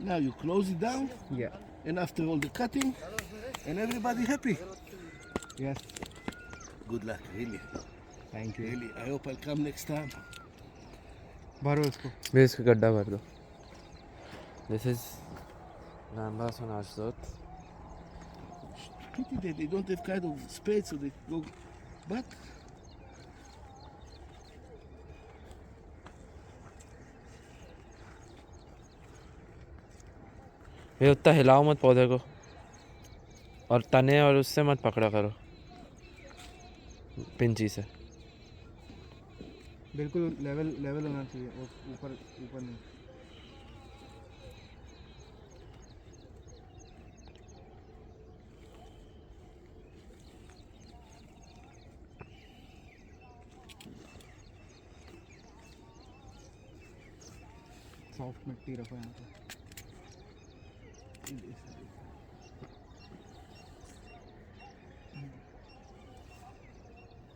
Now you close it down, Yeah. and after all the cutting, and everybody happy. Yes. Good luck, really. Thank you. Really, I hope I'll come next time. भरो इसको. मैं इसका गड्ढा भर दो. This is Nambas on Ashdod. Pity that they don't have kind of spades so they go, but ये उतना हिलाओ मत पौधे को, और तने और उससे मत पकड़ा करो पिंची से. बिल्कुल लेवल होना चाहिए. ऊपर ऊपर नहीं. सॉफ्ट मिट्टी रखो यहाँ पे.